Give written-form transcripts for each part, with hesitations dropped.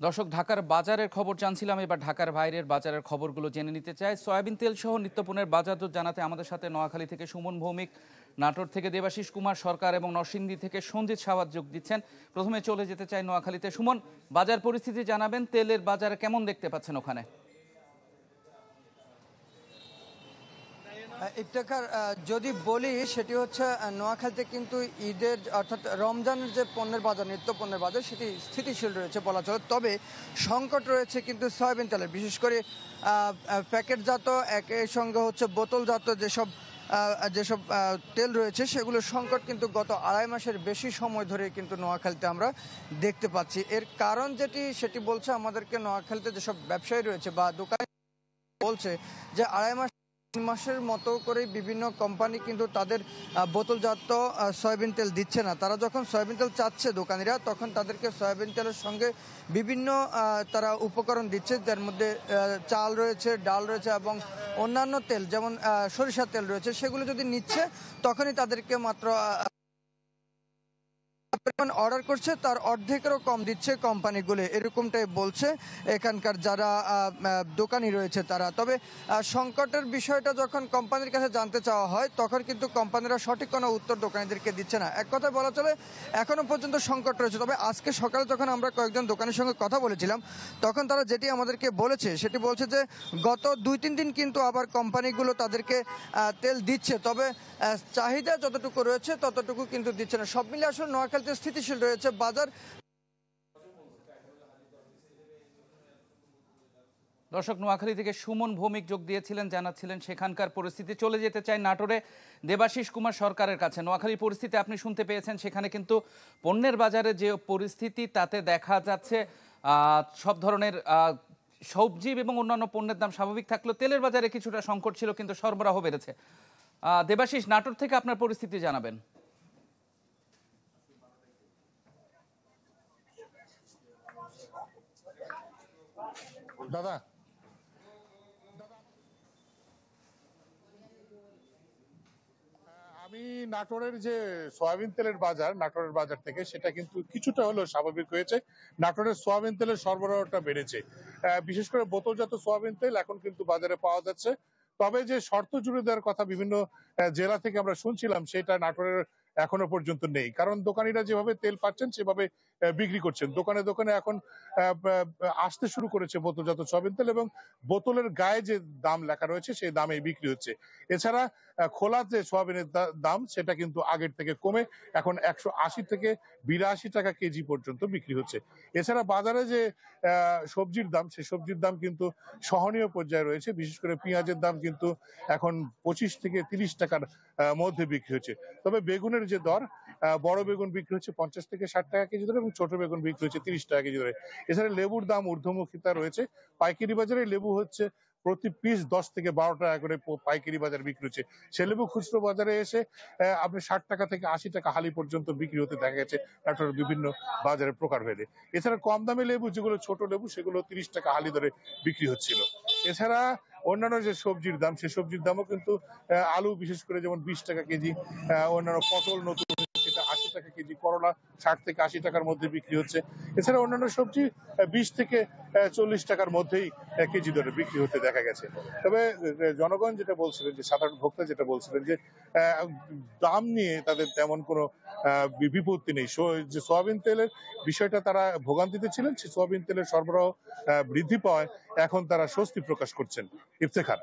দর্শক, ঢাকার বাজারের খবর জানছিলাম, এবার ঢাকার বাইরের বাজারের খবরগুলো জেনে নিতে চাই। সয়াবিন তেল সহ নিত্যপণ্যের বাজার দর জানাতে আমাদের সাথে নোয়াখালী থেকে সুমন ভৌমিক, নাটোর থেকে দেবাশিস কুমার সরকার এবং নরসিংদী থেকে সঞ্জিত সাওয়াত যোগ দিচ্ছেন। প্রথমে চলে যেতে চাই নোয়াখালীতে। সুমন, বাজার পরিস্থিতি জানাবেন, তেলের বাজারে কেমন দেখতে পাচ্ছেন ওখানে? ইফতেখার, যদি বলি সেটি হচ্ছে নোয়াখালীতে কিন্তু ঈদের অর্থাৎ রমজানের যে পণ্যের বাজার, নিত্য পণ্যের বাজার, সেটি স্থিতিশীল রয়েছে বলা চলে। তবে সংকট রয়েছে কিন্তু সয়াবিন তেলের, বিশেষ করে প্যাকেটজাত, একই সঙ্গে হচ্ছে বোতলজাত যেসব যেসব তেল রয়েছে সেগুলোর সংকট কিন্তু গত আড়াই মাসের বেশি সময় ধরে কিন্তু নোয়াখালীতে আমরা দেখতে পাচ্ছি। এর কারণ সেটি বলছে আমাদেরকে নোয়াখালীতে যেসব ব্যবসায়ী রয়েছে বা দোকান বলছে যে আড়াই মাস 3 মাসের মতো করে বিভিন্ন কোম্পানি কিন্তু তাদের বোতলজাত সয়াবিন তেল দিচ্ছে না। তারা যখন সয়াবিন তেল চাচ্ছে দোকানিরা, তখন তাদেরকে সয়াবিন তেলের সঙ্গে বিভিন্ন তারা উপকরণ দিচ্ছে, যার মধ্যে চাল রয়েছে, ডাল রয়েছে এবং অন্যান্য তেল যেমন সরিষার তেল রয়েছে। সেগুলো যদি নিচ্ছে তখনই তাদেরকে মাত্র পরিমাণ অর্ডার করছে তার অর্ধেকেরও কম দিচ্ছে কোম্পানিগুলো, এরকমটাই বলছে এখানকার যারা দোকানি রয়েছে তারা। তবে সংকটের বিষয়টা যখন কোম্পানির কাছে জানতে চাওয়া হয় তখন কিন্তু কোম্পানিরা সঠিক কোনো উত্তর দোকানিদেরকে দিচ্ছে না। এক কথায় বলা চলে এখনো পর্যন্ত সংকট রয়েছে। তবে আজকে সকালে যখন আমরা কয়েকজন দোকানের সঙ্গে কথা বলেছিলাম তখন তারা যেটি আমাদেরকে বলেছে সেটি বলছে যে গত 2-3 দিন কিন্তু আবার কোম্পানিগুলো তাদেরকে তেল দিচ্ছে, তবে চাহিদা যতটুকু রয়েছে ততটুকু কিন্তু দিচ্ছে না। সব মিলে আসলে নোয়াখালীতে স্থিতিশীল রয়েছে বাজার। দর্শক, নোয়াখালী থেকে সুমন ভৌমিক যোগ দিয়েছিলেন, জানাচ্ছিলেন সেখানকার পরিস্থিতি। চলে যেতে চাই নাটোরে দেবাশিস কুমার সরকারের কাছে। নোয়াখালীর পরিস্থিতি আপনি শুনতে পেয়েছেন, সেখানে কিন্তু পণ্যের বাজারে যে পরিস্থিতি তাতে দেখা যাচ্ছে সব ধরনের সবজি এবং অন্যান্য পণ্যের দাম স্বাভাবিক থাকলেও তেলের বাজারে কিছুটা সংকট ছিল, কিন্তু সরবরাহ বেড়েছে। দেবাশিস, নাটোর থেকে আপনার পরিস্থিতি জানাবেন। দাদা, আমি নাটোরের যে সয়াবিন তেলের বাজার, নাটোরের বাজার থেকে সেটা কিন্তু কিছুটা হলেও স্বাভাবিক হয়েছে। নাটোরের সয়াবিন তেলের সরবরাহটা বেড়েছে। বিশেষ করে বোতলজাত সয়াবিন তেল এখন কিন্তু বাজারে পাওয়া যাচ্ছে। তবে যে শর্ত জুড়ে দেওয়ার কথা বিভিন্ন জেলা থেকে আমরা শুনছিলাম, সেটা নাটোরের এখনো পর্যন্ত নেই। কারণ দোকানিরা যেভাবে তেল পাচ্ছেন সেভাবে বিক্রি করছেন। দোকানে দোকানে এখন আসতে শুরু করেছে বোতলজাত সয়াবিন তেল, এবং বোতলের গায়ে যে দাম লেখা রয়েছে সেই দামে বিক্রি হচ্ছে। এছাড়া খোলা যে সোয়াবিনের দাম সেটা কিন্তু আগের থেকে কমে এখন 180 থেকে 82 টাকা কেজি পর্যন্ত বিক্রি হচ্ছে। এছাড়া বাজারে যে সবজির দাম, সেই সবজির দাম কিন্তু সহনীয় পর্যায়ে রয়েছে। বিশেষ করে পেঁয়াজের দাম কিন্তু এখন 25 থেকে 30 টাকার মধ্যে বিক্রি হচ্ছে। তবে বেগুনের যে দর, বড় বেগুন বিক্রি হচ্ছে 50 থেকে 60 টাকা কেজি ধরে, এবং ছোট বেগুন বিক্রি হচ্ছে 30 টাকা কেজি ধরে। এছাড়া লেবুর দাম ঊর্ধ্বমুখিতা রয়েছে। পাইকারি বাজারে লেবু হচ্ছে প্রতি পিস 10 থেকে 12 টাকা করে পাইকারি বাজারে বিক্রি হচ্ছে। সে লেবু খুচরো বাজারে এসে আপনি 60 টাকা থেকে 80 টাকা হালি পর্যন্ত বিক্রি হতে দেখা গেছে নাটোরের বিভিন্ন বাজারের প্রকারভেদে। এছাড়া কম দামি লেবু, যেগুলো ছোট লেবু, সেগুলো 30 টাকা হালি ধরে বিক্রি হচ্ছিল। এছাড়া অন্যান্য যে সবজির দাম, সেই সবজির দামও কিন্তু আলু বিশেষ করে যেমন 20 টাকা কেজি, অন্যান্য পটল নতুন সেটা 80 টাকা কেজি, করলা 60 থেকে 80 টাকার মধ্যে বিক্রি হচ্ছে। এছাড়া অন্যান্য সবজি 20 থেকে 40 টাকার মধ্যেই কেজি দরে বিক্রি হতে দেখা গেছে। তবে জনগণ যেটা বলছিলেন, যে সাধারণ ভোক্তা যেটা বলছিলেন, যে দাম নিয়ে তাদের তেমন কোনো বিপত্তি নেই। যে সয়াবিন তেলের বিষয়টা তারা ভোগান্তিতে ছিলেন, সেই সয়াবিন তেলের সরবরাহ বৃদ্ধি পাওয়ায় এখন তারা স্বস্তি প্রকাশ করছেন। ইফতেখার।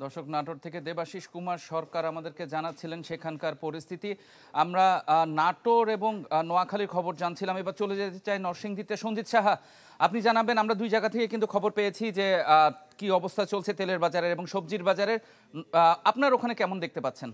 দর্শক, নাটোর থেকে দেবাশিস কুমার সরকার আমাদেরকে জানাচ্ছিলেন সেখানকার পরিস্থিতি। আমরা নাটোর এবং নোয়াখালীর খবর জানছিলাম, এবার চলে যেতে চাই নরসিংদীতে। সঞ্জিত সাহা, আপনি জানাবেন, আমরা দুই জায়গা থেকে কিন্তু খবর পেয়েছি যে কি অবস্থা চলছে তেলের বাজারের এবং সবজির বাজারের। আপনার ওখানে কেমন দেখতে পাচ্ছেন?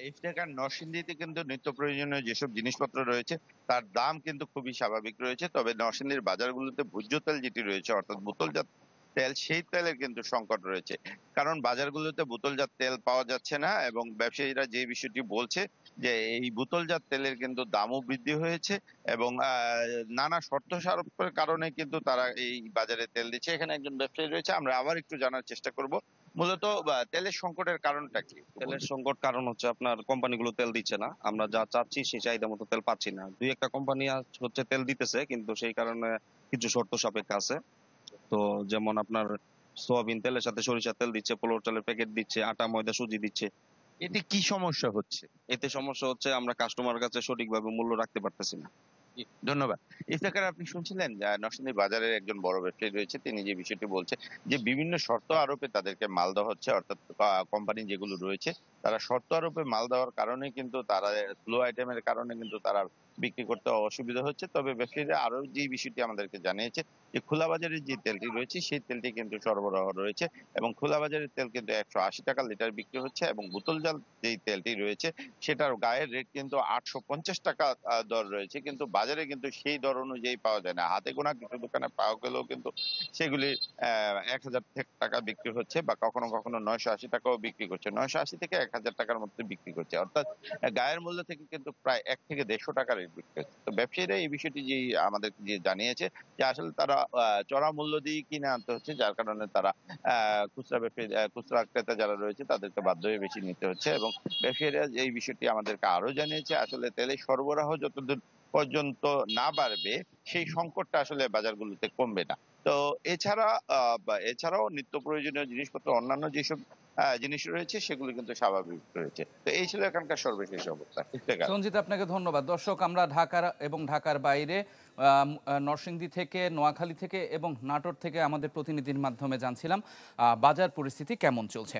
ইফতেখার, নরসিংদীতে কিন্তু নিত্য প্রয়োজনীয় যেসব জিনিসপত্র রয়েছে তার দাম কিন্তু খুবই স্বাভাবিক রয়েছে। তবে নরসিংদীর বাজারগুলোতে ভোজ্য তেল যেটি রয়েছে, অর্থাৎ বোতলজাত তেল, সেই তেলের কিন্তু সংকট রয়েছে। কারণ বাজারগুলোতে বোতলজাত তেল পাওয়া যাচ্ছে না, এবং ব্যবসায়ীরা যে বিষয়টি বলছে যে এই বোতলজাত তেলের কিন্তু দামও বৃদ্ধি হয়েছে, এবং নানা শর্ত সারোপের কারণে কিন্তু তারা এই বাজারে তেল দিচ্ছে। এখানে একজন ব্যবসায়ী রয়েছে, আমরা আবার একটু জানার চেষ্টা করব মূলত তেলের সংকটের কারণটা কি? তেলের সংকট কারণ হচ্ছে আপনার কোম্পানিগুলো তেল দিচ্ছে না, আমরা যা চাচ্ছি সেই চাহিদা মতো তেল পাচ্ছি না। দুই একটা কোম্পানি হচ্ছে তেল দিতেছে, কিন্তু সেই কারণে কিছু শর্ত সাপেক্ষে আছে। তো যেমন আপনার সোয়াবিন তেলের সাথে সরিষার তেল দিচ্ছে, পোলাও চালের প্যাকেট দিচ্ছে, আটা ময়দা সুজি দিচ্ছে। এতে কি সমস্যা হচ্ছে? এতে সমস্যা হচ্ছে আমরা কাস্টমার কাছে সঠিকভাবে মূল্য রাখতে পারতেছি না। ধন্যবাদ। ইফতেখার, আপনি শুনছিলেন নরসিংদী বাজারের একজন বড় ব্যবসায়ী রয়েছে, তিনি যে বিষয়টি বলছে যে বিভিন্ন শর্ত আরোপে তাদেরকে মাল দেওয়া হচ্ছে, অর্থাৎ কোম্পানি যেগুলো রয়েছে তারা শর্ত আরোপে মাল দেওয়ার কারণে কিন্তু তারা স্লো আইটেমের কারণে কিন্তু তারা বিক্রি করতে অসুবিধা হচ্ছে। তবে ব্যবসায়ীরা আরো যে বিষয়টি আমাদেরকে জানিয়েছে যে খোলা বাজারের যে তেলটি রয়েছে সেই তেলটি কিন্তু সরবরাহ রয়েছে এবং খোলা বাজারের তেল কিন্তু 180 টাকা লিটার বিক্রি হচ্ছে এবং বোতল জাল যেই তেলটি রয়েছে সেটার গায়ের রেট কিন্তু 850 টাকা দর রয়েছে, কিন্তু বাজারে কিন্তু সেই দর অনুযায়ী পাওয়া যায় না। হাতে গোনা কিছু দোকানে পাওয়া গেলেও কিন্তু সেগুলি 1000 টাকা বিক্রি হচ্ছে বা কখনো কখনো 980 টাকাও বিক্রি করছে, 980 থেকে 1000 টাকার মধ্যে বিক্রি করছে, অর্থাৎ গায়ের মূল্য থেকে কিন্তু প্রায় 1 থেকে 150 টাকা রেট বিক্রি হচ্ছে। তো ব্যবসায়ীরা এই বিষয়টি যে আমাদেরকে যে জানিয়েছে যে আসলে তারা চড়া মূল্য দিয়ে কিনে আনতে হচ্ছে, যার কারণে তারা খুচরা ব্যবসায়ী খুচরা ক্রেতা যারা রয়েছে তাদেরকে বাধ্য হয়ে বেশি নিতে হচ্ছে। এবং ব্যবসায়ীরা এই বিষয়টি আমাদেরকে আরো জানিয়েছে আসলে তেলের সরবরাহ যতদূর পর্যন্ত না বাড়বে সেই সংকটটা আসলে বাজারগুলোতে কমবে না। তো এছাড়াও নিত্য প্রয়োজনীয় জিনিসপত্র অন্যান্য যেসব জিনিস রয়েছে সেগুলো কিন্তু স্বাভাবিক রয়েছে। তো এই ছিল এখানকার সর্বশেষ অবস্থা। সঞ্জিত, আপনাকে ধন্যবাদ। দর্শক, আমরা ঢাকার এবং ঢাকার বাইরে নরসিংদী থেকে, নোয়াখালী থেকে এবং নাটোর থেকে আমাদের প্রতিনিধির মাধ্যমে জানছিলাম বাজার পরিস্থিতি কেমন চলছে।